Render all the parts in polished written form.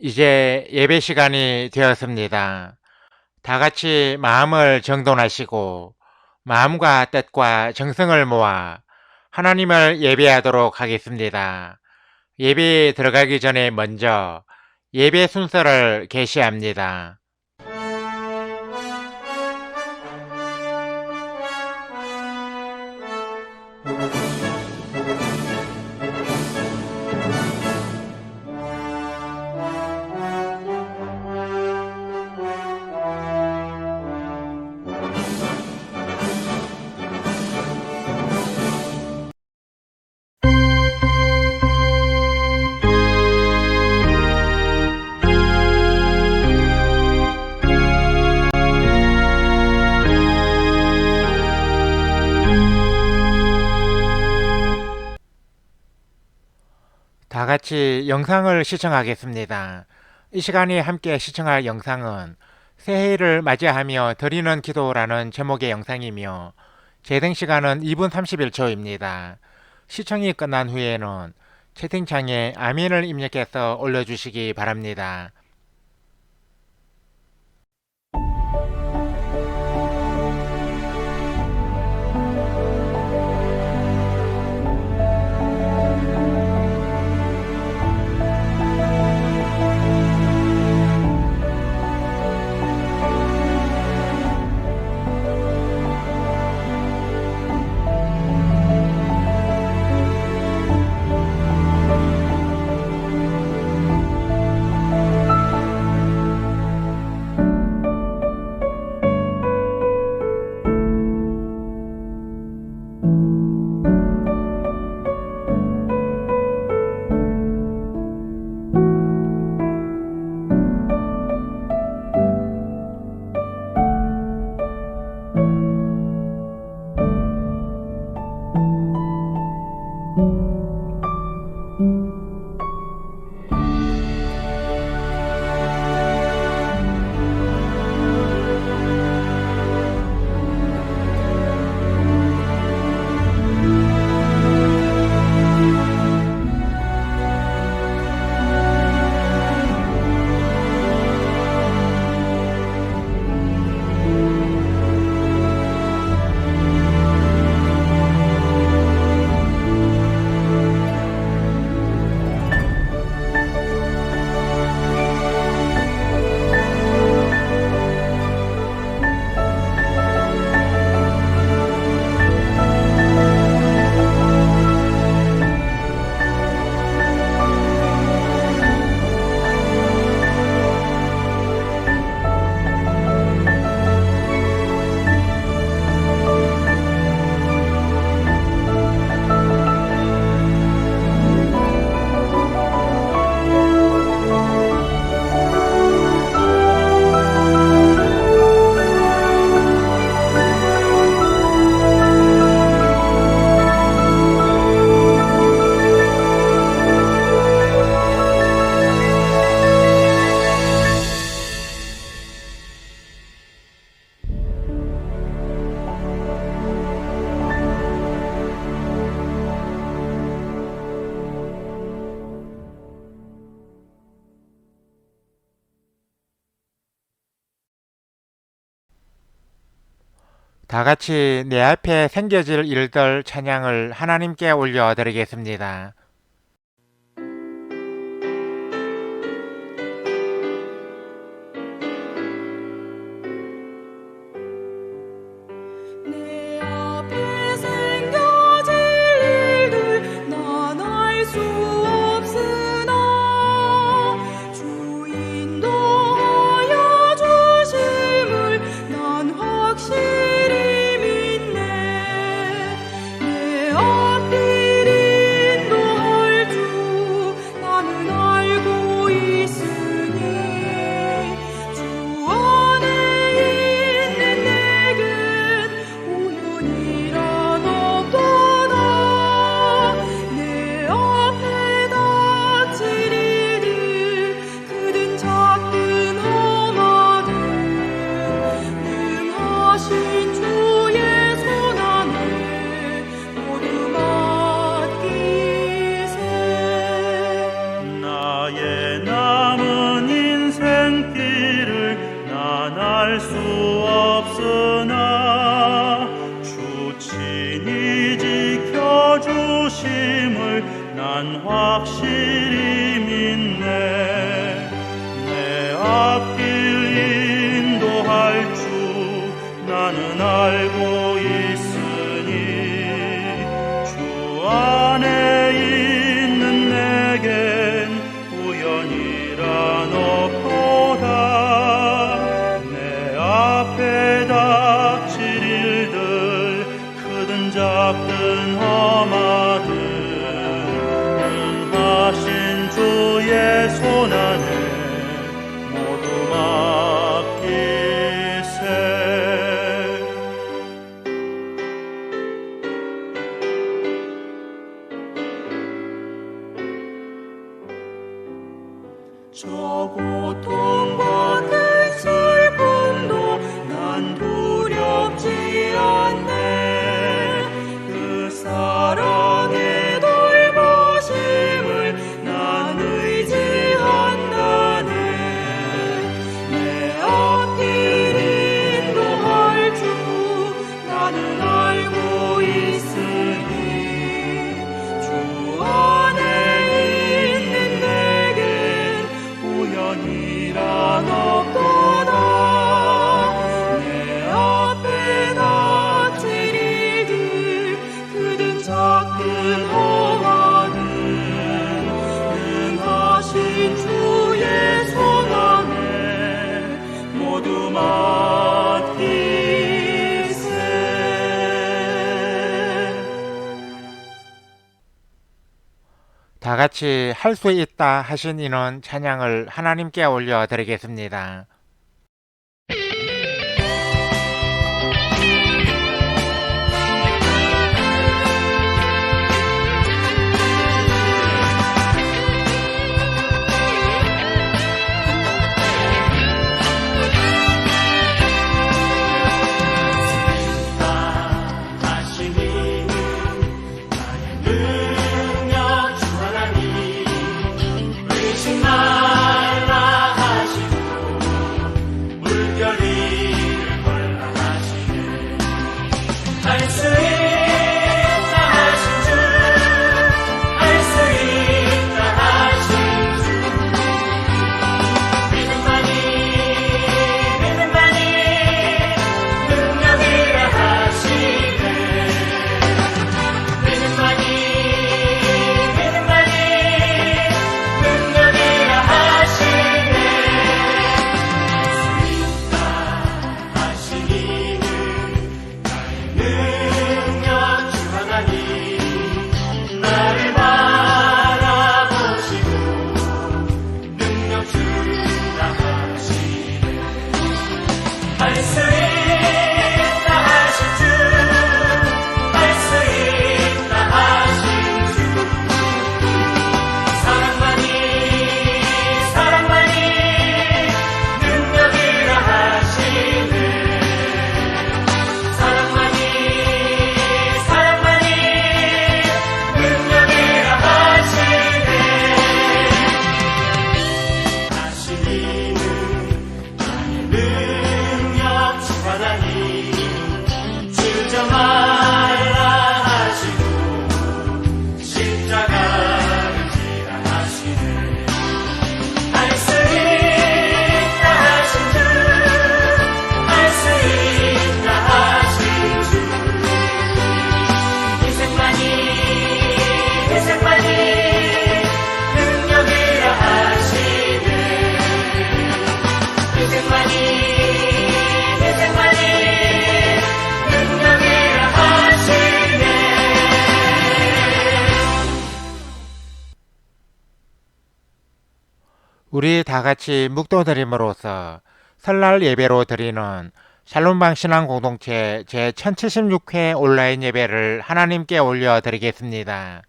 이제 예배 시간이 되었습니다. 다 같이 마음을 정돈하시고 마음과 뜻과 정성을 모아 하나님을 예배하도록 하겠습니다. 예배에 들어가기 전에 먼저 예배 순서를 게시합니다. 다 같이 영상을 시청하겠습니다. 이 시간에 함께 시청할 영상은 새해를 맞이하며 드리는 기도라는 제목의 영상이며 재생 시간은 2분 31초입니다. 시청이 끝난 후에는 채팅창에 아멘을 입력해서 올려주시기 바랍니다. 다 같이 내 앞에 생겨질 일들 찬양을 하나님께 올려드리겠습니다. 내 앞에 생겨질 일들 난 알 수 없으나 주 인도하여 주심을 난 확실히 믿네. 내 앞길 인도하여 없으나 주 친히 지켜주심을 난 확실히 믿네. 내 앞길 인도할 주 나는 알고 있으니 주 안에 있는 내겐 우연이란 없도다. 내 앞에 닥칠 일들 크든 작든 험하든 하신 주의 손 안에 모두 맡기세. 저 고통과 그 슬픔도 난 두렵지 않네. 그 사랑의 돌보심을 난 의지한다네. 내 앞길 인도할 주 나는 알고 있으니 주 안에 있는 내겐 우연이란 없도다. 내 앞에 닥칠 일들 크든 작든 험하든 능하신 주의 손 안에 모두 맡기세. 다 같이 할 수 있다 하신 이는 찬양을 하나님께 올려드리겠습니다. 우리 다 같이 묵도드림으로써 설날 예배로 드리는 샬롬방 신앙공동체 제1076회 온라인 예배를 하나님께 올려드리겠습니다.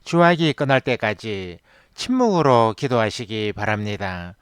주학이 끝날 때까지 침묵으로 기도하시기 바랍니다.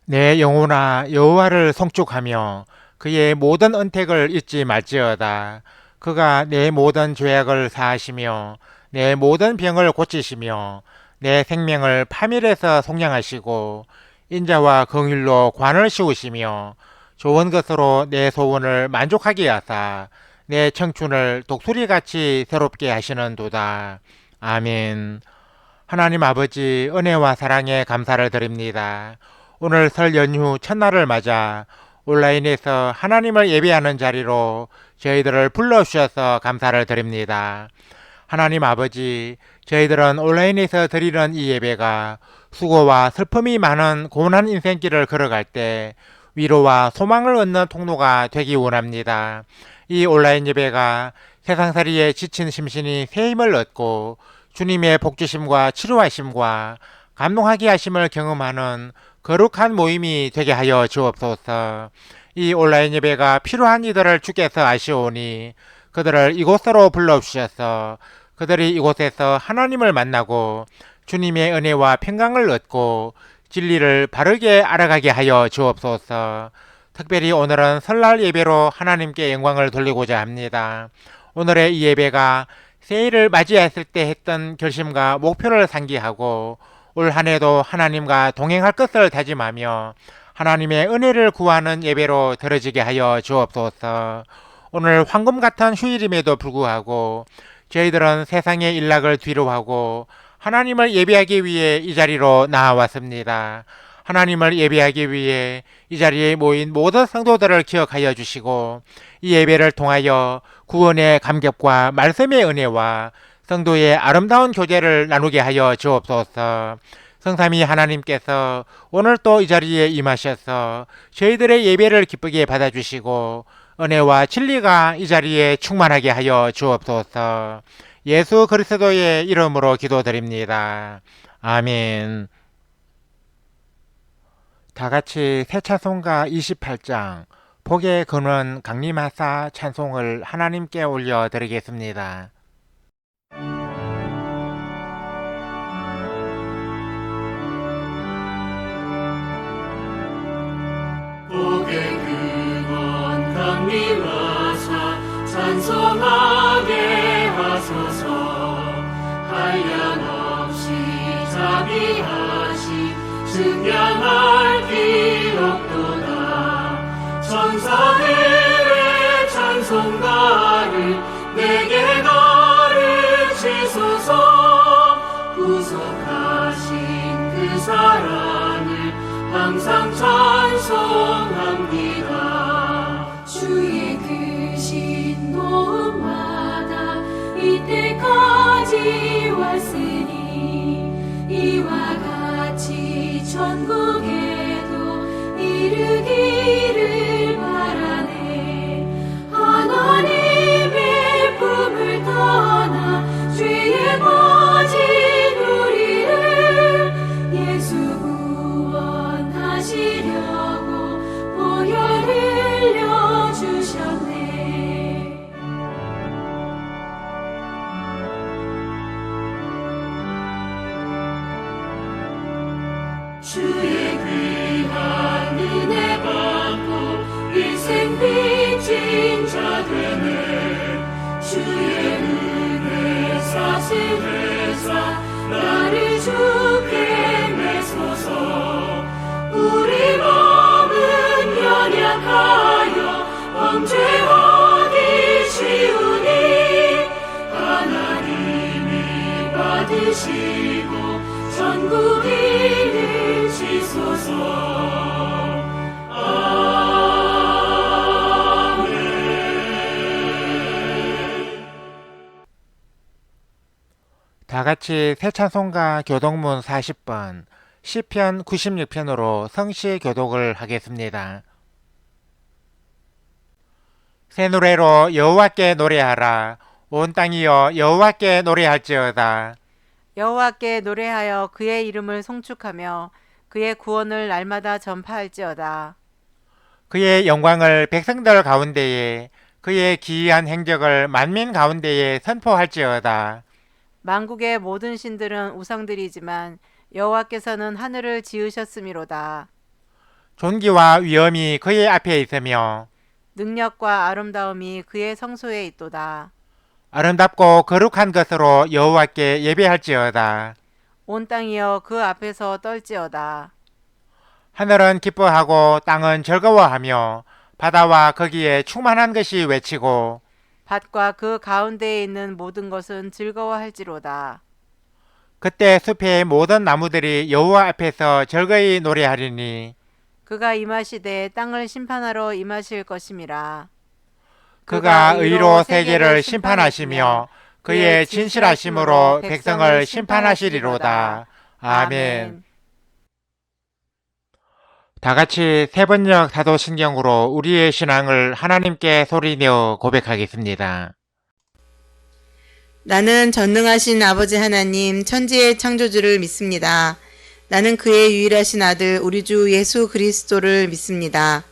내 영혼아 여호와를 송축하며 그의 모든 은택을 잊지 말지어다. 그가 내 모든 죄악을 사하시며 내 모든 병을 고치시며 내 생명을 파멸에서 속량하시고 인자와 긍휼로 관을 씌우시며 좋은 것으로 내 소원을 만족하게 하사 내 청춘을 독수리같이 새롭게 하시는도다. 아멘. 하나님 아버지 은혜와 사랑에 감사를 드립니다. 오늘 설 연휴 첫날을 맞아 온라인에서 하나님을 예배하는 자리로 저희들을 불러주셔서 감사를 드립니다. 하나님 아버지, 저희들은 온라인에서 드리는 이 예배가 수고와 슬픔이 많은 고난한 인생길을 걸어갈 때 위로와 소망을 얻는 통로가 되기 원합니다. 이 온라인 예배가 세상살이에 지친 심신이 새 힘을 얻고 주님의 복주심과 치료하심과 감동하게 하심을 경험하는 거룩한 모임이 되게 하여 주옵소서. 이 온라인 예배가 필요한 이들을 주께서 아시오니 그들을 이곳으로 불러주셔서 그들이 이곳에서 하나님을 만나고 주님의 은혜와 평강을 얻고 진리를 바르게 알아가게 하여 주옵소서. 특별히 오늘은 설날 예배로 하나님께 영광을 돌리고자 합니다. 오늘의 이 예배가 새해를 맞이했을 때 했던 결심과 목표를 상기하고 올 한해도 하나님과 동행할 것을 다짐하며 하나님의 은혜를 구하는 예배로 들어지게 하여 주옵소서. 오늘 황금 같은 휴일임에도 불구하고 저희들은 세상의 일락을 뒤로하고 하나님을 예배하기 위해 이 자리로 나와왔습니다. 하나님을 예배하기 위해 이 자리에 모인 모든 성도들을 기억하여 주시고 이 예배를 통하여 구원의 감격과 말씀의 은혜와 성도의 아름다운 교제를 나누게 하여 주옵소서. 성삼위 하나님께서 오늘 또 이 자리에 임하셔서 저희들의 예배를 기쁘게 받아주시고 은혜와 진리가 이 자리에 충만하게 하여 주옵소서. 예수 그리스도의 이름으로 기도드립니다. 아멘. 다같이 새 찬송가 28장 복의 근원 강림하사 찬송을 하나님께 올려드리겠습니다. 복의 근원 강림하사 찬송하게 하소서. 한량없이 자비하시 증량할 기록도다. 천사들의 찬송가를 내게 가르치소서. 구속하신 그 사랑을 항상 찬송합니다. 주의 크신 도움마다 이때까지 왔으니 이와 같이 천국에도 이르기를 바라네. 하나님의 품을 떠나 죄에 빠진 우리를 예수 구원하시려고 보혈 흘려주셨네. 주의 귀한 은혜 받고 일생 빚진 자 되네. 주의 은혜 사실회사 나를 주께 매소서. 우리 마음은 연약하여 범죄하기 쉬우니 하나님이 받으시고 전국 이르시소서. 아멘. 다같이 새 찬송가 교독문 40번 시편 96편으로 성시 교독을 하겠습니다. 새 노래로 여호와께 노래하라. 온 땅이여 여호와께 노래할지어다. 여호와께 노래하여 그의 이름을 송축하며 그의 구원을 날마다 전파할지어다. 그의 영광을 백성들 가운데에 그의 기이한 행적을 만민 가운데에 선포할지어다. 만국의 모든 신들은 우상들이지만 여호와께서는 하늘을 지으셨음이로다. 존귀와 위엄이 그의 앞에 있으며 능력과 아름다움이 그의 성소에 있도다. 아름답고 거룩한 것으로 여호와께 예배할지어다. 온 땅이여 그 앞에서 떨지어다. 하늘은 기뻐하고 땅은 즐거워하며 바다와 거기에 충만한 것이 외치고 밭과 그 가운데에 있는 모든 것은 즐거워할지로다. 그때 숲의 모든 나무들이 여호와 앞에서 즐거이 노래하리니 그가 임하시되 땅을 심판하러 임하실 것임이라. 그가 의로 세계를 심판하시며 그의 진실하심으로 백성을 심판하시리로다. 아멘. 다 같이 세번역 사도신경으로 우리의 신앙을 하나님께 소리내어 고백하겠습니다. 나는 전능하신 아버지 하나님 천지의 창조주를 믿습니다. 나는 그의 유일하신 아들 우리 주 예수 그리스도를 믿습니다.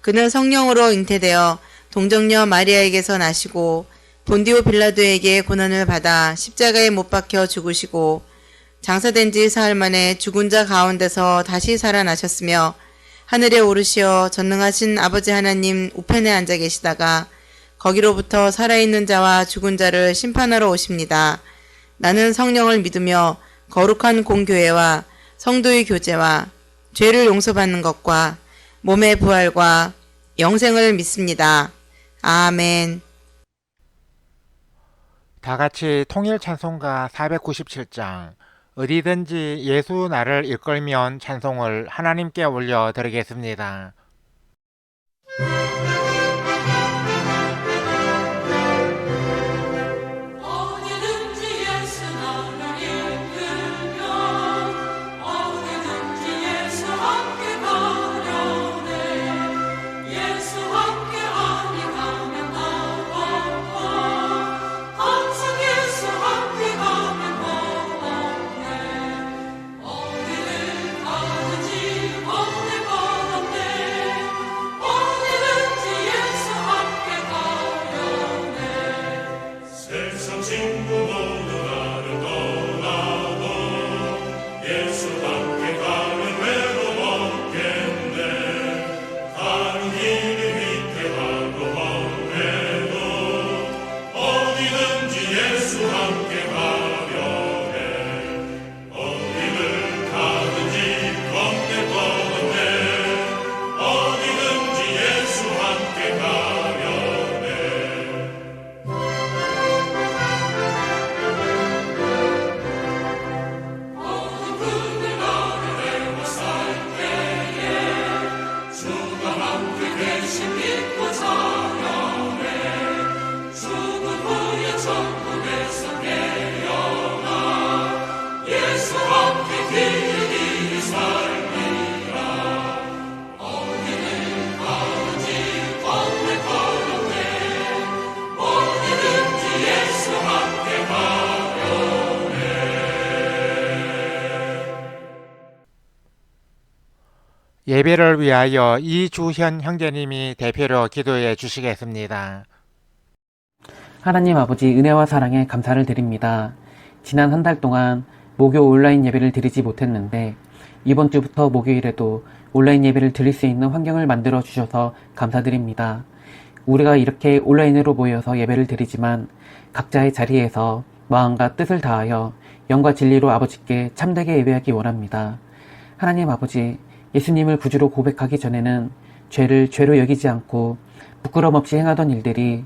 그는 성령으로 잉태되어 동정녀 마리아에게서 나시고 본디오 빌라도에게 고난을 받아 십자가에 못 박혀 죽으시고 장사된 지 사흘 만에 죽은 자 가운데서 다시 살아나셨으며 하늘에 오르시어 전능하신 아버지 하나님 우편에 앉아 계시다가 거기로부터 살아있는 자와 죽은 자를 심판하러 오십니다. 나는 성령을 믿으며 거룩한 공교회와 성도의 교제와 죄를 용서받는 것과 몸의 부활과 영생을 믿습니다. 아멘. 다 같이 통일 찬송가 497장 어디든지 예수 나를 이끌면 찬송을 하나님께 올려 드리겠습니다. 어디든지 예수 나를 이끌면 어디든지 예수 함께 가려네 예수 함께 하니 가면 나와 항상 예수 함께 가면 고맙네 어디를 가든지 없는 것 없네 어디든지 예수 함께 가려네 세상 친구 모두 나를 떠나도 예수 함께 가면 외로웠겠네 가는 길이 위태하고 험해도 어디든지 예수 함께 가려네 어디를 가든지 겁낼 것 없네 어디든지 예수 함께 가려네 모든 분들 나를 살 때에 주가 함께 계신 믿고 자녀네 죽은 후에 천국에서 깨어나 예수 함께 길이 삶이라 어디를 가든지 겁낼 것 없네 어디든지 예수 함께 가려네 예배를 위하여 이주현 형제님이 대표로 기도해 주시겠습니다. 하나님 아버지 은혜와 사랑에 감사를 드립니다. 지난 한 달 동안 목요 온라인 예배를 드리지 못했는데 이번 주부터 목요일에도 온라인 예배를 드릴 수 있는 환경을 만들어 주셔서 감사드립니다. 우리가 이렇게 온라인으로 모여서 예배를 드리지만 각자의 자리에서 마음과 뜻을 다하여 영과 진리로 아버지께 참되게 예배하기 원합니다. 하나님 아버지, 예수님을 구주로 고백하기 전에는 죄를 죄로 여기지 않고 부끄럼 없이 행하던 일들이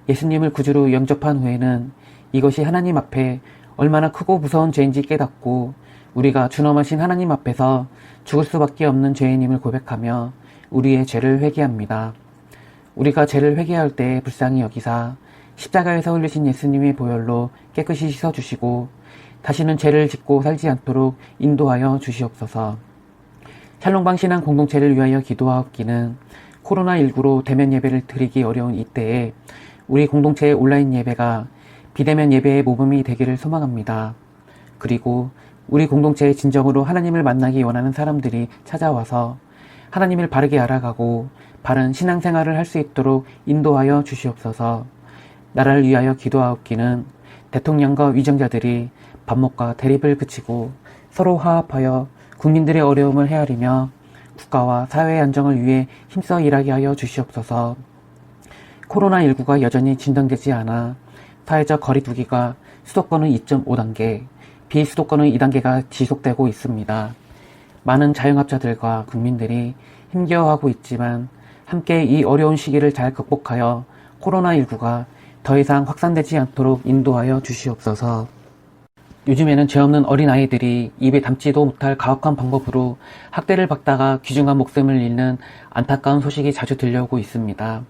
예수님을 구주로 영접한 후에는 이것이 하나님 앞에 얼마나 크고 무서운 죄인지 깨닫고 우리가 준엄하신 하나님 앞에서 죽을 수밖에 없는 죄인임을 고백하며 우리의 죄를 회개합니다. 우리가 죄를 회개할 때 불쌍히 여기사 십자가에서 흘리신 예수님의 보혈로 깨끗이 씻어주시고 다시는 죄를 짓고 살지 않도록 인도하여 주시옵소서. 샬롬방 신앙 공동체를 위하여 기도하옵기는 코로나19로 대면 예배를 드리기 어려운 이때에 우리 공동체의 온라인 예배가 비대면 예배의 모범이 되기를 소망합니다. 그리고 우리 공동체의 진정으로 하나님을 만나기 원하는 사람들이 찾아와서 하나님을 바르게 알아가고 바른 신앙생활을 할 수 있도록 인도하여 주시옵소서. 나라를 위하여 기도하옵기는 대통령과 위정자들이 반목과 대립을 그치고 서로 화합하여 국민들의 어려움을 헤아리며 국가와 사회의 안정을 위해 힘써 일하게 하여 주시옵소서. 코로나19가 여전히 진정되지 않아 사회적 거리두기가 수도권은 2.5단계, 비수도권은 2단계가 지속되고 있습니다. 많은 자영업자들과 국민들이 힘겨워하고 있지만 함께 이 어려운 시기를 잘 극복하여 코로나19가 더 이상 확산되지 않도록 인도하여 주시옵소서. 요즘에는 죄 없는 어린아이들이 입에 담지도 못할 가혹한 방법으로 학대를 받다가 귀중한 목숨을 잃는 안타까운 소식이 자주 들려오고 있습니다.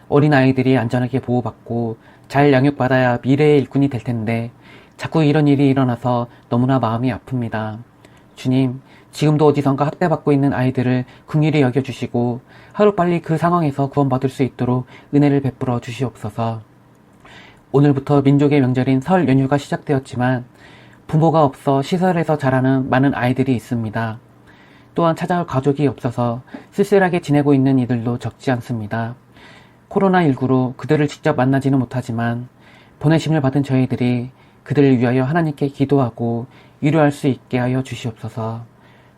어린아이들이 안전하게 보호받고 잘 양육받아야 미래의 일꾼이 될 텐데 자꾸 이런 일이 일어나서 너무나 마음이 아픕니다. 주님, 지금도 어디선가 학대받고 있는 아이들을 긍휼히 여겨주시고 하루빨리 그 상황에서 구원받을 수 있도록 은혜를 베풀어 주시옵소서. 오늘부터 민족의 명절인 설 연휴가 시작되었지만 부모가 없어 시설에서 자라는 많은 아이들이 있습니다. 또한 찾아올 가족이 없어서 쓸쓸하게 지내고 있는 이들도 적지 않습니다. 코로나19로 그들을 직접 만나지는 못하지만 보내심을 받은 저희들이 그들을 위하여 하나님께 기도하고 위로할 수 있게 하여 주시옵소서.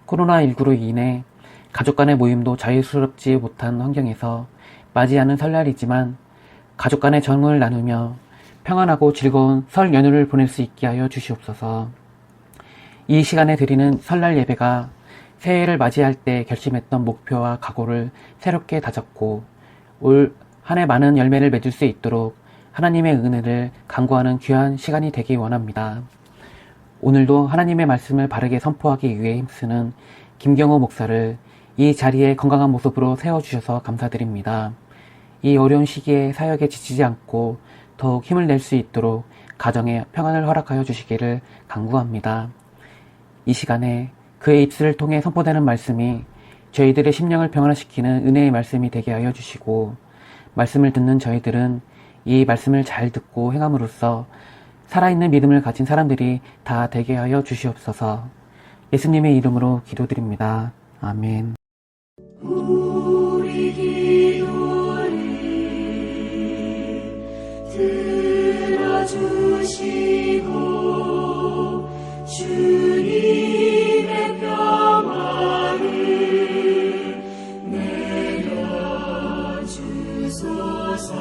코로나19로 인해 가족 간의 모임도 자유스럽지 못한 환경에서 맞이하는 설날이지만 가족 간의 정을 나누며 평안하고 즐거운 설 연휴를 보낼 수 있게 하여 주시옵소서. 이 시간에 드리는 설날 예배가 새해를 맞이할 때 결심했던 목표와 각오를 새롭게 다졌고 올 한 해 많은 열매를 맺을 수 있도록 하나님의 은혜를 간구하는 귀한 시간이 되기 원합니다. 오늘도 하나님의 말씀을 바르게 선포하기 위해 힘쓰는 김경호 목사를 이 자리에 건강한 모습으로 세워주셔서 감사드립니다. 이 어려운 시기에 사역에 지치지 않고 더욱 힘을 낼 수 있도록 가정에 평안을 허락하여 주시기를 간구합니다. 이 시간에 그의 입술을 통해 선포되는 말씀이 저희들의 심령을 평안시키는 은혜의 말씀이 되게 하여 주시고 말씀을 듣는 저희들은 이 말씀을 잘 듣고 행함으로써 살아있는 믿음을 가진 사람들이 다 되게 하여 주시옵소서. 예수님의 이름으로 기도드립니다. 아멘. 우리 기도를 들어주시고 주님의 평화를 내려주소서.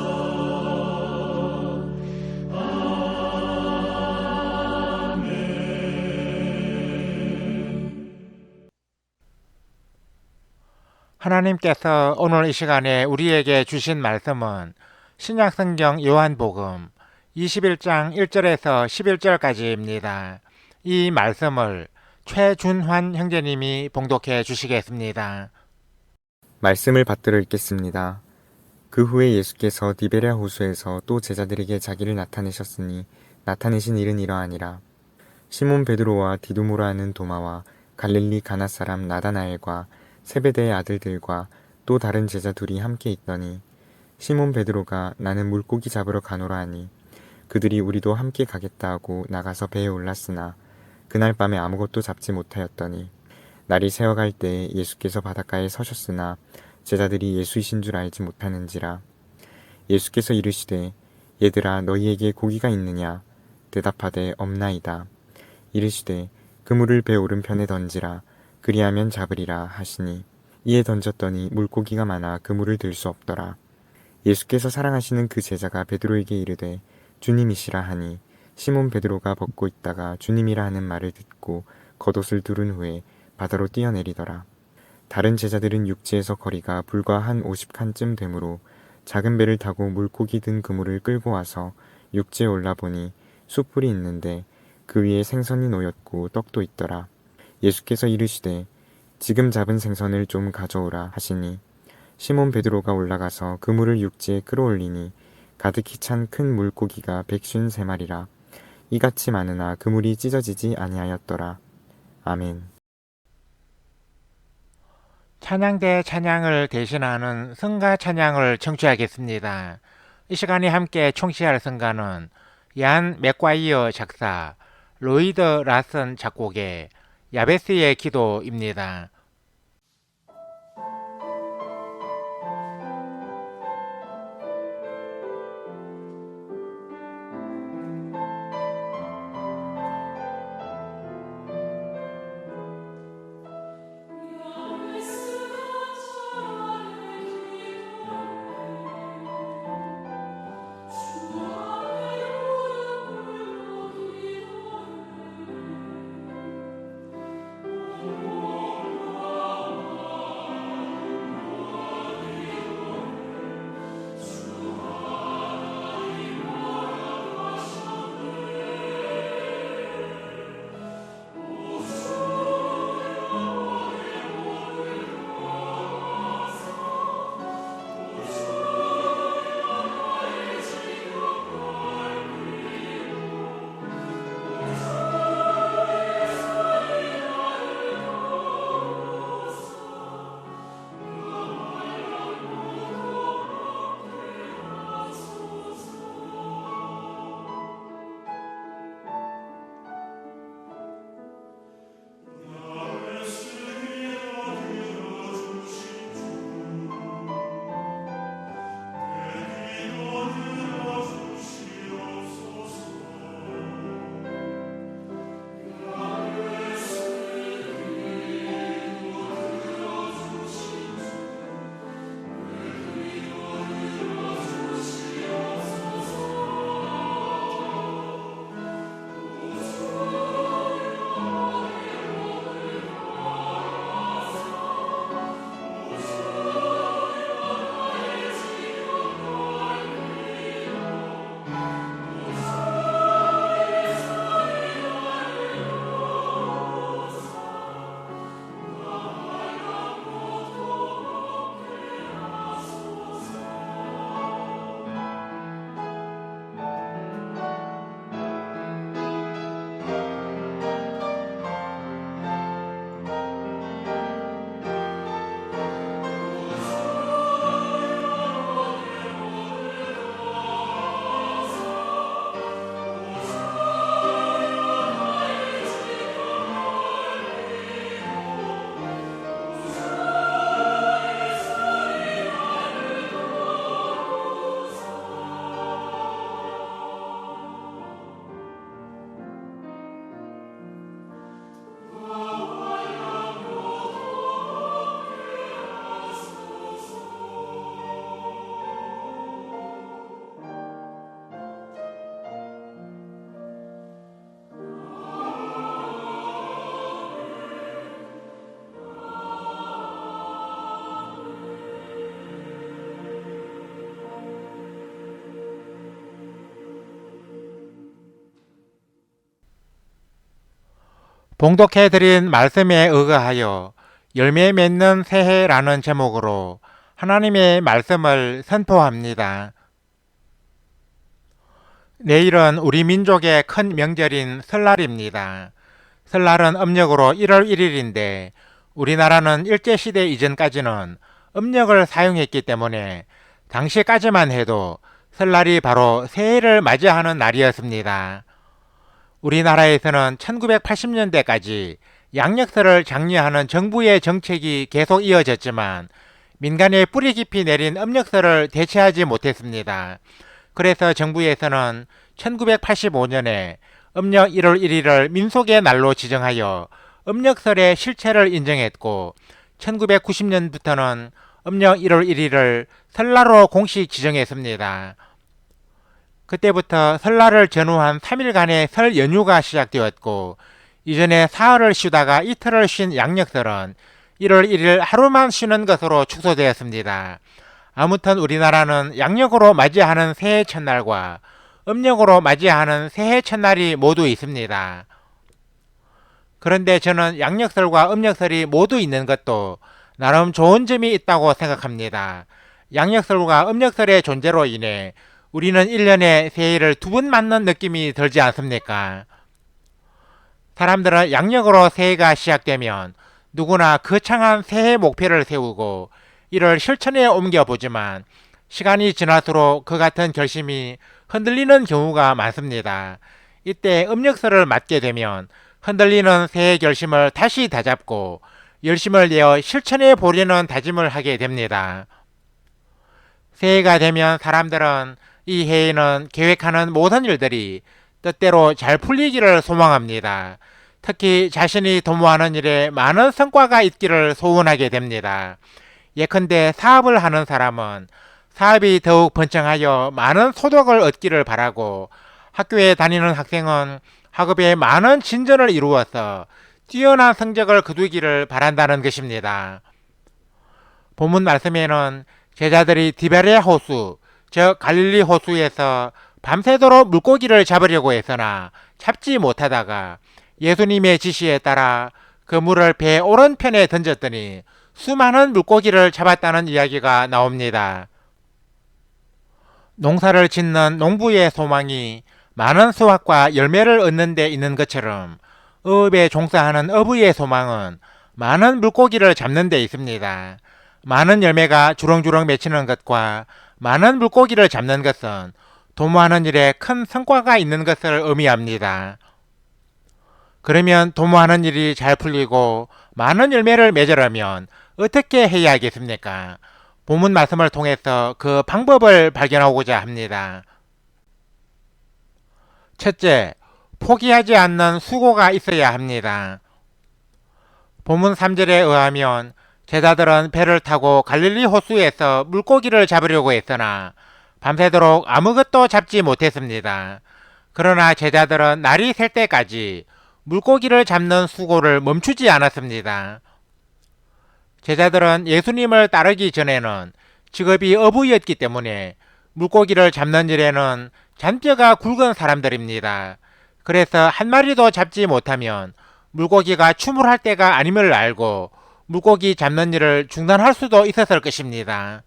하나님께서 오늘 이 시간에 우리에게 주신 말씀은 신약성경 요한복음 21장 1절에서 11절까지입니다. 이 말씀을 최준환 형제님이 봉독해 주시겠습니다. 말씀을 받들어 읽겠습니다. 그 후에 예수께서 디베랴 호수에서 또 제자들에게 자기를 나타내셨으니 나타내신 일은 이러하니라. 시몬 베드로와 디두모라 하는 도마와 갈릴리 가나 사람 나다나엘과 세베대의 아들들과 또 다른 제자 둘이 함께 있더니 시몬 베드로가 나는 물고기 잡으러 가노라 하니 그들이 우리도 함께 가겠다 하고 나가서 배에 올랐으나 그날 밤에 아무것도 잡지 못하였더니 날이 새어갈 때에 예수께서 바닷가에 서셨으나 제자들이 예수이신 줄 알지 못하는지라. 예수께서 이르시되 얘들아 너희에게 고기가 있느냐? 대답하되 없나이다. 이르시되 그물을 배 오른편에 던지라. 그리하면 잡으리라 하시니 이에 던졌더니 물고기가 많아 그물을 들 수 없더라. 예수께서 사랑하시는 그 제자가 베드로에게 이르되 주님이시라 하니 시몬 베드로가 벗고 있다가 주님이라 하는 말을 듣고 겉옷을 두른 후에 바다로 뛰어내리더라. 다른 제자들은 육지에서 거리가 불과 한 50칸쯤 되므로 작은 배를 타고 물고기 든 그물을 끌고 와서 육지에 올라보니 숯불이 있는데 그 위에 생선이 놓였고 떡도 있더라. 예수께서 이르시되 지금 잡은 생선을 좀 가져오라 하시니 시몬 베드로가 올라가서 그물을 육지에 끌어올리니 가득히 찬 큰 물고기가 153마리라. 이같이 많으나 그물이 찢어지지 아니하였더라. 아멘. 찬양대 찬양을 대신하는 성가 찬양을 청취하겠습니다. 이 시간에 함께 총시할 성가는 얀 맥과이어 작사, 로이드 라슨 작곡의 야베스의 기도입니다. 예수 봉독해드린 말씀에 의거하여 열매 맺는 새해라는 제목으로 하나님의 말씀을 선포합니다. 내일은 우리 민족의 큰 명절인 설날입니다. 설날은 음력으로 1월 1일인데 우리나라는 일제시대 이전까지는 음력을 사용했기 때문에 당시까지만 해도 설날이 바로 새해를 맞이하는 날이었습니다. 우리나라에서는 1980년대까지 양력설을 장려하는 정부의 정책이 계속 이어졌지만 민간에 뿌리 깊이 내린 음력설을 대체하지 못했습니다. 그래서 정부에서는 1985년에 음력 1월 1일을 민속의 날로 지정하여 음력설의 실체를 인정했고 1990년부터는 음력 1월 1일을 설날로 공식 지정했습니다. 그때부터 설날을 전후한 3일간의 설 연휴가 시작되었고 이전에 사흘을 쉬다가 이틀을 쉰 양력설은 1월 1일 하루만 쉬는 것으로 축소되었습니다. 아무튼 우리나라는 양력으로 맞이하는 새해 첫날과 음력으로 맞이하는 새해 첫날이 모두 있습니다. 그런데 저는 양력설과 음력설이 모두 있는 것도 나름 좋은 점이 있다고 생각합니다. 양력설과 음력설의 존재로 인해 우리는 1년에 새해를 2번 맞는 느낌이 들지 않습니까? 사람들은 양력으로 새해가 시작되면 누구나 거창한 새해 목표를 세우고 이를 실천에 옮겨보지만 시간이 지날수록 그 같은 결심이 흔들리는 경우가 많습니다. 이때 음력설을 맞게 되면 흔들리는 새해 결심을 다시 다잡고 열심을 내어 실천해 보려는 다짐을 하게 됩니다. 새해가 되면 사람들은 이 해에는 계획하는 모든 일들이 뜻대로 잘 풀리기를 소망합니다. 특히 자신이 도모하는 일에 많은 성과가 있기를 소원하게 됩니다. 예컨대 사업을 하는 사람은 사업이 더욱 번창하여 많은 소득을 얻기를 바라고 학교에 다니는 학생은 학업에 많은 진전을 이루어서 뛰어난 성적을 거두기를 바란다는 것입니다. 본문 말씀에는 제자들이 디베레 호수, 즉 갈릴리 호수에서 밤새도록 물고기를 잡으려고 했으나 잡지 못하다가 예수님의 지시에 따라 그 물을 배 오른편에 던졌더니 수많은 물고기를 잡았다는 이야기가 나옵니다. 농사를 짓는 농부의 소망이 많은 수확과 열매를 얻는 데 있는 것처럼 어업에 종사하는 어부의 소망은 많은 물고기를 잡는 데 있습니다. 많은 열매가 주렁주렁 맺히는 것과 많은 물고기를 잡는 것은 도모하는 일에 큰 성과가 있는 것을 의미합니다. 그러면 도모하는 일이 잘 풀리고 많은 열매를 맺으려면 어떻게 해야 하겠습니까? 본문 말씀을 통해서 그 방법을 발견하고자 합니다. 첫째, 포기하지 않는 수고가 있어야 합니다. 본문 3절에 의하면 제자들은 배를 타고 갈릴리 호수에서 물고기를 잡으려고 했으나 밤새도록 아무것도 잡지 못했습니다. 그러나 제자들은 날이 셀 때까지 물고기를 잡는 수고를 멈추지 않았습니다. 제자들은 예수님을 따르기 전에는 직업이 어부였기 때문에 물고기를 잡는 일에는 잔뼈가 굵은 사람들입니다. 그래서 한 마리도 잡지 못하면 물고기가 추물할 때가 아님을 알고 물고기 잡는 일을 중단할 수도 있었을 것입니다.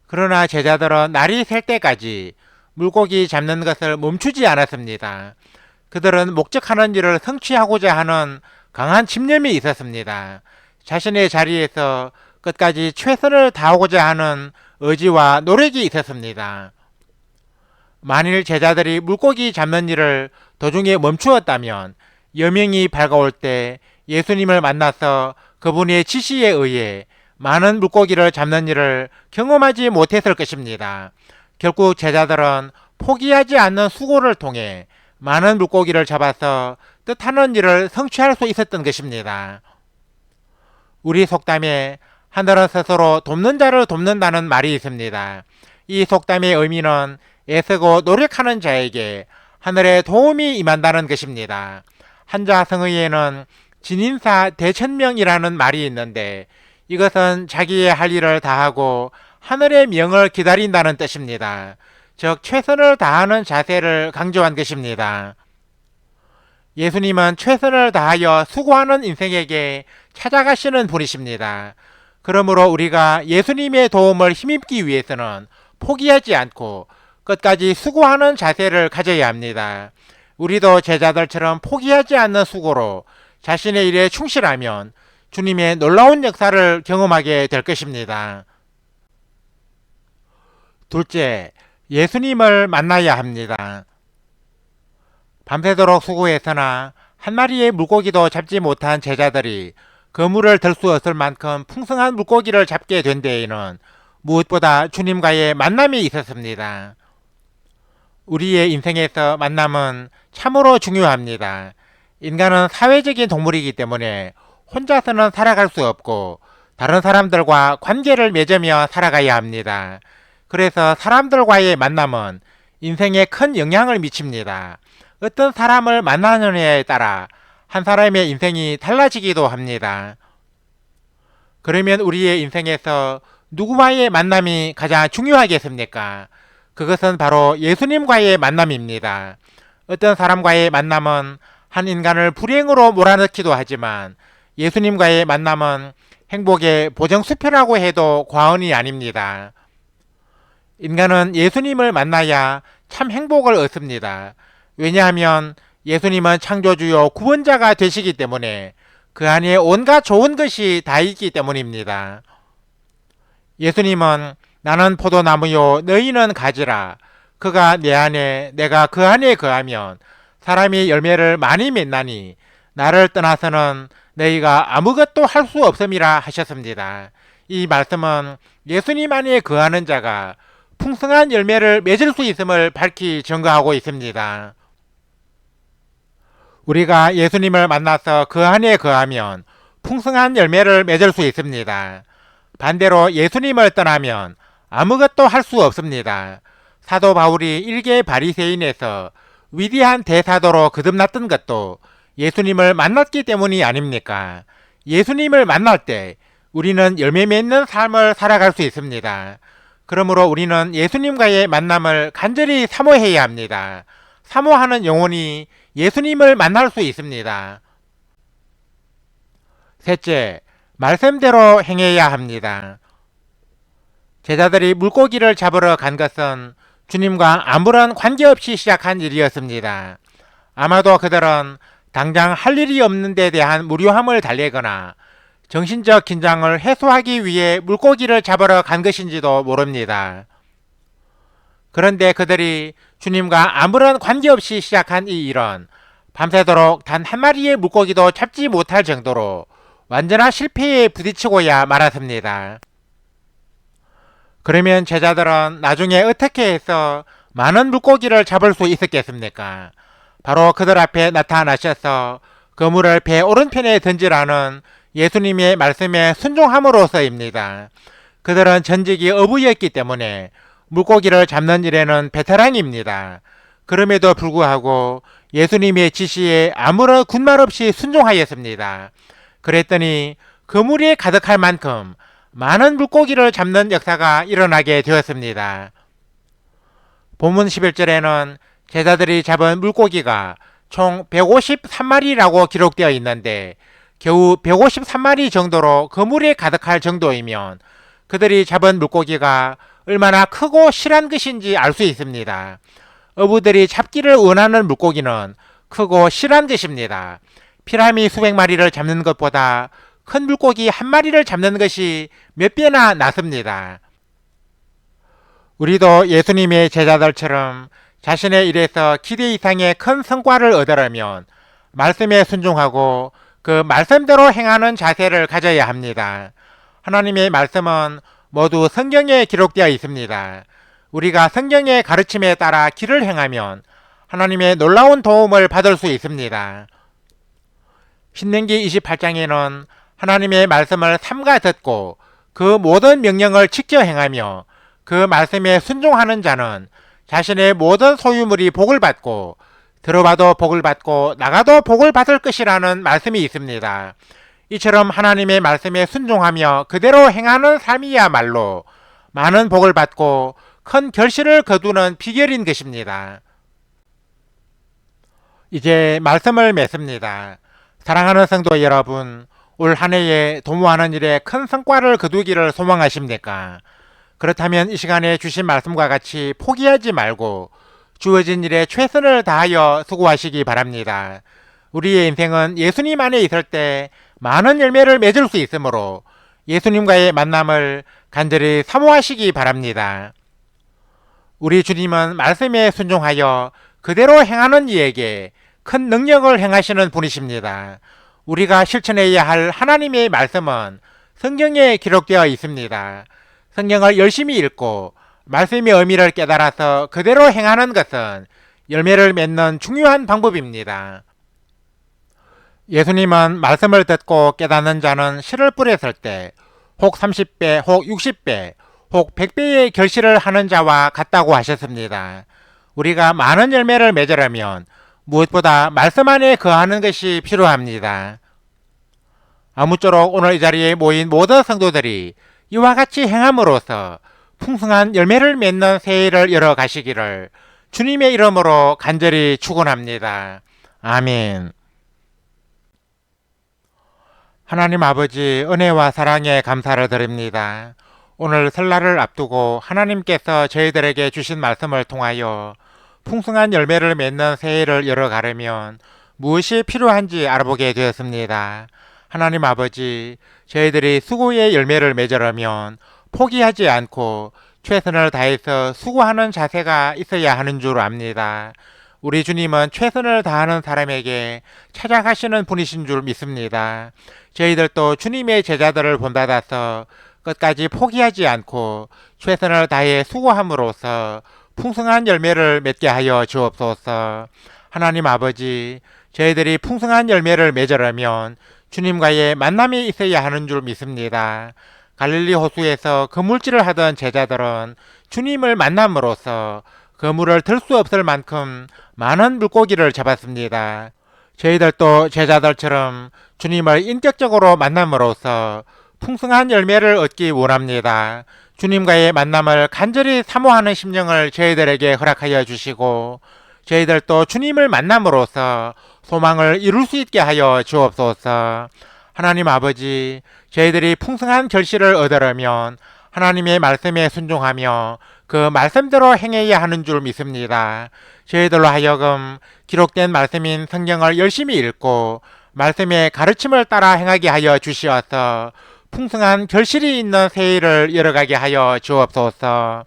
그러나 제자들은 날이 셀 때까지 물고기 잡는 것을 멈추지 않았습니다. 그들은 목적하는 일을 성취하고자 하는 강한 집념이 있었습니다. 자신의 자리에서 끝까지 최선을 다하고자 하는 의지와 노력이 있었습니다. 만일 제자들이 물고기 잡는 일을 도중에 멈추었다면 여명이 밝아올 때 예수님을 만나서 그분의 지시에 의해 많은 물고기를 잡는 일을 경험하지 못했을 것입니다. 결국 제자들은 포기하지 않는 수고를 통해 많은 물고기를 잡아서 뜻하는 일을 성취할 수 있었던 것입니다. 우리 속담에 하늘은 스스로 돕는 자를 돕는다는 말이 있습니다. 이 속담의 의미는 애쓰고 노력하는 자에게 하늘의 도움이 임한다는 것입니다. 한자 성의에는 진인사 대천명이라는 말이 있는데 이것은 자기의 할 일을 다하고 하늘의 명을 기다린다는 뜻입니다. 즉 최선을 다하는 자세를 강조한 것입니다. 예수님은 최선을 다하여 수고하는 인생에게 찾아가시는 분이십니다. 그러므로 우리가 예수님의 도움을 힘입기 위해서는 포기하지 않고 끝까지 수고하는 자세를 가져야 합니다. 우리도 제자들처럼 포기하지 않는 수고로 자신의 일에 충실하면 주님의 놀라운 역사를 경험하게 될 것입니다. 둘째, 예수님을 만나야 합니다. 밤새도록 수고해서나 한 마리의 물고기도 잡지 못한 제자들이 그물을 들 수 없을 만큼 풍성한 물고기를 잡게 된 데에는 무엇보다 주님과의 만남이 있었습니다. 우리의 인생에서 만남은 참으로 중요합니다. 인간은 사회적인 동물이기 때문에 혼자서는 살아갈 수 없고 다른 사람들과 관계를 맺으며 살아가야 합니다. 그래서 사람들과의 만남은 인생에 큰 영향을 미칩니다. 어떤 사람을 만나느냐에 따라 한 사람의 인생이 달라지기도 합니다. 그러면 우리의 인생에서 누구와의 만남이 가장 중요하겠습니까? 그것은 바로 예수님과의 만남입니다. 어떤 사람과의 만남은 한 인간을 불행으로 몰아넣기도 하지만 예수님과의 만남은 행복의 보정수표라고 해도 과언이 아닙니다. 인간은 예수님을 만나야 참 행복을 얻습니다. 왜냐하면 예수님은 창조주요 구원자가 되시기 때문에 그 안에 온갖 좋은 것이 다 있기 때문입니다. 예수님은 나는 포도나무요 너희는 가지라. 그가 내 안에 내가 그 안에 거하면 사람이 열매를 많이 맺나니 나를 떠나서는 너희가 아무것도 할 수 없음이라 하셨습니다. 이 말씀은 예수님 안에 거하는 자가 풍성한 열매를 맺을 수 있음을 밝히 증거하고 있습니다. 우리가 예수님을 만나서 그 안에 거하면 풍성한 열매를 맺을 수 있습니다. 반대로 예수님을 떠나면 아무것도 할 수 없습니다. 사도 바울이 일개 바리새인에서 위대한 대사도로 거듭났던 것도 예수님을 만났기 때문이 아닙니까? 예수님을 만날 때 우리는 열매 맺는 삶을 살아갈 수 있습니다. 그러므로 우리는 예수님과의 만남을 간절히 사모해야 합니다. 사모하는 영혼이 예수님을 만날 수 있습니다. 셋째, 말씀대로 행해야 합니다. 제자들이 물고기를 잡으러 간 것은 주님과 아무런 관계없이 시작한 일이었습니다. 아마도 그들은 당장 할 일이 없는 데 대한 무료함을 달래거나 정신적 긴장을 해소하기 위해 물고기를 잡으러 간 것인지도 모릅니다. 그런데 그들이 주님과 아무런 관계없이 시작한 이 일은 밤새도록 단 한 마리의 물고기도 잡지 못할 정도로 완전한 실패에 부딪히고야 말았습니다. 그러면 제자들은 나중에 어떻게 해서 많은 물고기를 잡을 수 있었겠습니까? 바로 그들 앞에 나타나셔서 그물을 배 오른편에 던지라는 예수님의 말씀에 순종함으로써입니다. 그들은 전직이 어부였기 때문에 물고기를 잡는 일에는 베테랑입니다. 그럼에도 불구하고 예수님의 지시에 아무런 군말 없이 순종하였습니다. 그랬더니 그물이 가득할 만큼 많은 물고기를 잡는 역사가 일어나게 되었습니다. 본문 11절에는 제자들이 잡은 물고기가 총 153마리라고 기록되어 있는데 겨우 153마리 정도로 그물이 가득할 정도이면 그들이 잡은 물고기가 얼마나 크고 실한 것인지 알 수 있습니다. 어부들이 잡기를 원하는 물고기는 크고 실한 것입니다. 피라미 수백 마리를 잡는 것보다 큰 물고기 한 마리를 잡는 것이 몇 배나 낫습니다. 우리도 예수님의 제자들처럼 자신의 일에서 기대 이상의 큰 성과를 얻으려면 말씀에 순종하고 그 말씀대로 행하는 자세를 가져야 합니다. 하나님의 말씀은 모두 성경에 기록되어 있습니다. 우리가 성경의 가르침에 따라 길을 행하면 하나님의 놀라운 도움을 받을 수 있습니다. 신명기 28장에는 하나님의 말씀을 삼가 듣고 그 모든 명령을 지켜 행하며 그 말씀에 순종하는 자는 자신의 모든 소유물이 복을 받고 들어봐도 복을 받고 나가도 복을 받을 것이라는 말씀이 있습니다. 이처럼 하나님의 말씀에 순종하며 그대로 행하는 삶이야말로 많은 복을 받고 큰 결실을 거두는 비결인 것입니다. 이제 말씀을 맺습니다. 사랑하는 성도 여러분, 올 한 해에 도모하는 일에 큰 성과를 거두기를 소망하십니까? 그렇다면 이 시간에 주신 말씀과 같이 포기하지 말고 주어진 일에 최선을 다하여 수고하시기 바랍니다. 우리의 인생은 예수님 안에 있을 때 많은 열매를 맺을 수 있으므로 예수님과의 만남을 간절히 사모하시기 바랍니다. 우리 주님은 말씀에 순종하여 그대로 행하는 이에게 큰 능력을 행하시는 분이십니다. 우리가 실천해야 할 하나님의 말씀은 성경에 기록되어 있습니다. 성경을 열심히 읽고 말씀의 의미를 깨달아서 그대로 행하는 것은 열매를 맺는 중요한 방법입니다. 예수님은 말씀을 듣고 깨닫는 자는 씨를 뿌렸을 때 혹 30배, 혹 60배, 혹 100배의 결실을 하는 자와 같다고 하셨습니다. 우리가 많은 열매를 맺으려면 무엇보다 말씀 안에 거하는 것이 필요합니다. 아무쪼록 오늘 이 자리에 모인 모든 성도들이 이와 같이 행함으로써 풍성한 열매를 맺는 새해를 열어가시기를 주님의 이름으로 간절히 축원합니다. 아멘. 하나님 아버지, 은혜와 사랑에 감사를 드립니다. 오늘 설날을 앞두고 하나님께서 저희들에게 주신 말씀을 통하여 풍성한 열매를 맺는 새해를 열어가려면 무엇이 필요한지 알아보게 되었습니다. 하나님 아버지, 저희들이 수고의 열매를 맺으려면 포기하지 않고 최선을 다해서 수고하는 자세가 있어야 하는 줄 압니다. 우리 주님은 최선을 다하는 사람에게 찾아가시는 분이신 줄 믿습니다. 저희들도 주님의 제자들을 본받아서 끝까지 포기하지 않고 최선을 다해 수고함으로써 풍성한 열매를 맺게 하여 주옵소서. 하나님 아버지, 저희들이 풍성한 열매를 맺으려면 주님과의 만남이 있어야 하는 줄 믿습니다. 갈릴리 호수에서 그물질을 하던 제자들은 주님을 만남으로써 그물을 들 수 없을 만큼 많은 물고기를 잡았습니다. 저희들도 제자들처럼 주님을 인격적으로 만남으로써 풍성한 열매를 얻기 원합니다. 주님과의 만남을 간절히 사모하는 심령을 저희들에게 허락하여 주시고 저희들도 주님을 만남으로써 소망을 이룰 수 있게 하여 주옵소서. 하나님 아버지, 저희들이 풍성한 결실을 얻으려면 하나님의 말씀에 순종하며 그 말씀대로 행해야 하는 줄 믿습니다. 저희들로 하여금 기록된 말씀인 성경을 열심히 읽고 말씀의 가르침을 따라 행하게 하여 주시어서 풍성한 결실이 있는 새해를 열어가게 하여 주옵소서.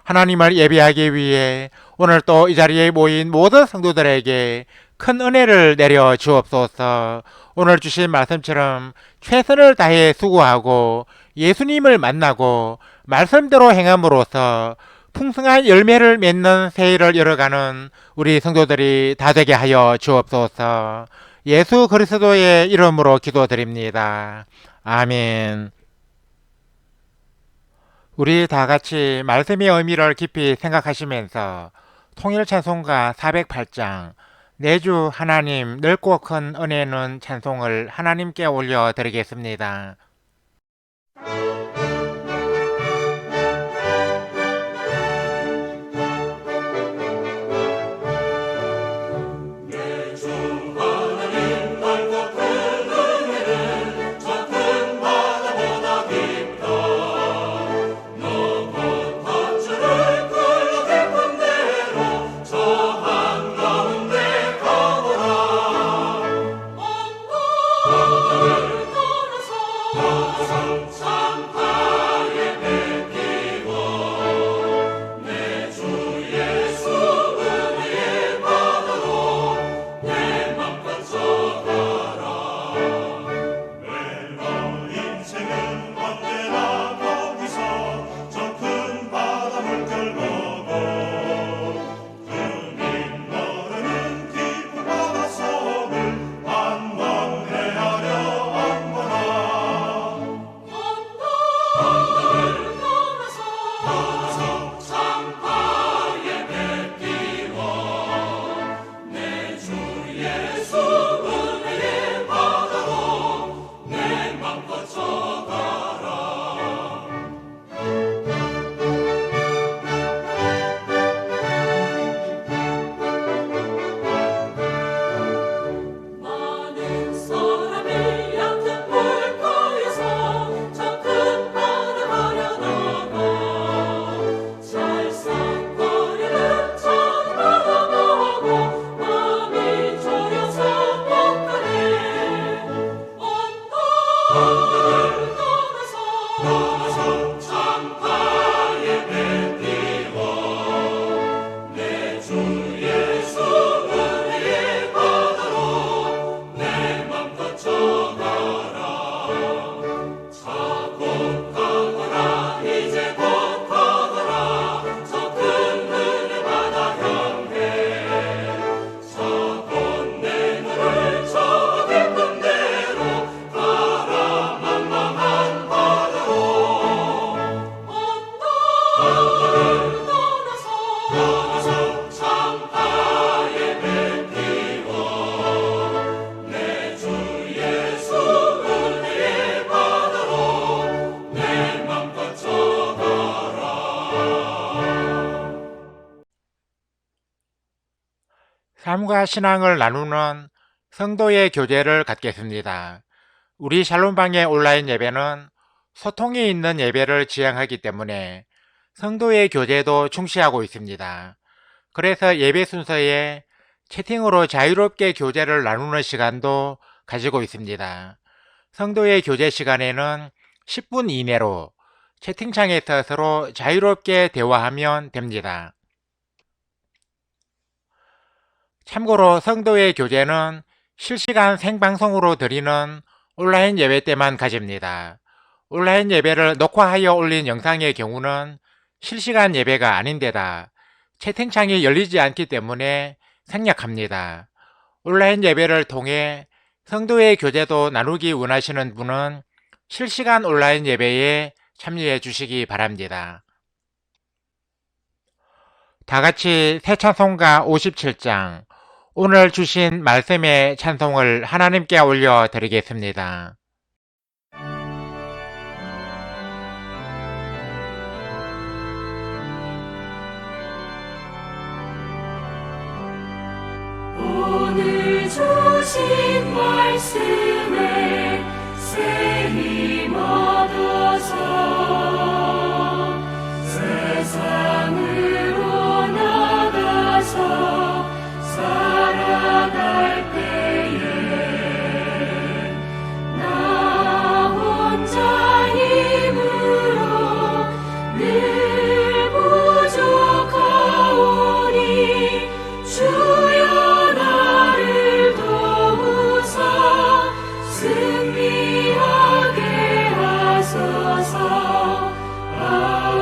하나님을 예배하기 위해 오늘 또 이 자리에 모인 모든 성도들에게 큰 은혜를 내려 주옵소서. 오늘 주신 말씀처럼 최선을 다해 수고하고 예수님을 만나고 말씀대로 행함으로써 풍성한 열매를 맺는 새해를 열어가는 우리 성도들이 다 되게 하여 주옵소서. 예수 그리스도의 이름으로 기도드립니다. 아멘. 우리 다 같이 말씀의 의미를 깊이 생각하시면서 통일 찬송가 408장 내주 하나님 넓고 큰 은혜는 찬송을 하나님께 올려드리겠습니다. 하늘을 떠나서 삶과 신앙을 나누는 성도의 교제를 갖겠습니다. 우리 샬롬방의 온라인 예배는 소통이 있는 예배를 지향하기 때문에 성도의 교제도 중시하고 있습니다. 그래서 예배 순서에 채팅으로 자유롭게 교제를 나누는 시간도 가지고 있습니다. 성도의 교제 시간에는 10분 이내로 채팅창에서 서로 자유롭게 대화하면 됩니다. 참고로 성도의 교제는 실시간 생방송으로 드리는 온라인 예배 때만 가집니다. 온라인 예배를 녹화하여 올린 영상의 경우는 실시간 예배가 아닌데다 채팅창이 열리지 않기 때문에 생략합니다. 온라인 예배를 통해 성도의 교제도 나누기 원하시는 분은 실시간 온라인 예배에 참여해 주시기 바랍니다. 다 같이 새 찬송가 57장 오늘 주신 말씀의 찬송을 하나님께 올려 드리겠습니다. 오늘 주신 말씀에 새 힘 얻어서 세상으로 나가서 살아갈 때에 나 혼자 힘으로 늘 부족하오니 주여 나를 도우사 승리하게 하소서. 아멘.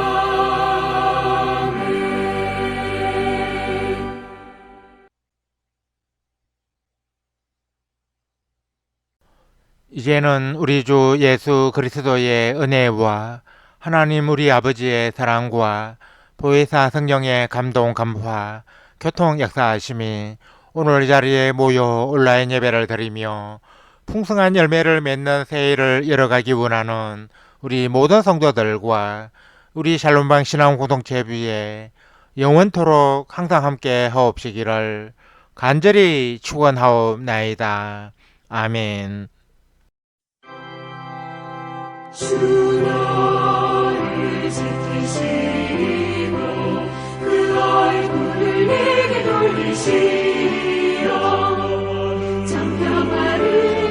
이제는 우리 주 예수 그리스도의 은혜와 하나님 우리 아버지의 사랑과 보혜사 성령의 감동 감화 교통 역사하심이 오늘 이 자리에 모여 온라인 예배를 드리며 풍성한 열매를 맺는 새해를 열어가기 원하는 우리 모든 성도들과 우리 샬롬방 신앙 공동체 위에 영원토록 항상 함께 하옵시기를 간절히 축원하옵나이다. 아멘. 주 너를 지키시고 그 얼굴을 내게 돌리시어 장평화를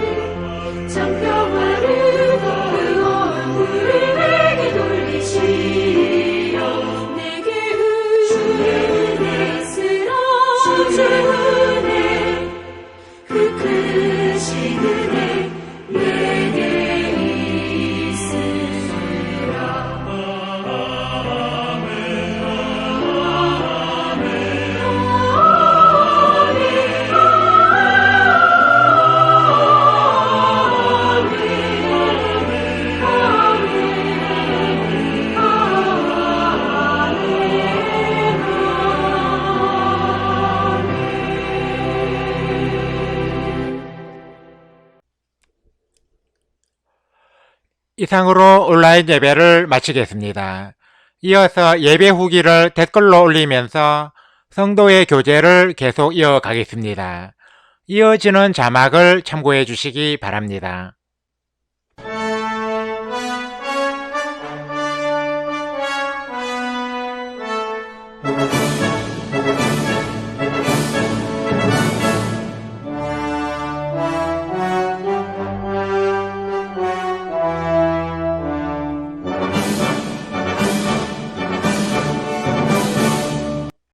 그 얼굴을 내게 돌리시어 내게 주의 은혜 쓰라 주의 은혜 그 크신 은혜 내게 있으라. 이상으로 온라인 예배를 마치겠습니다. 이어서 예배 후기를 댓글로 올리면서 성도의 교제를 계속 이어가겠습니다. 이어지는 자막을 참고해 주시기 바랍니다.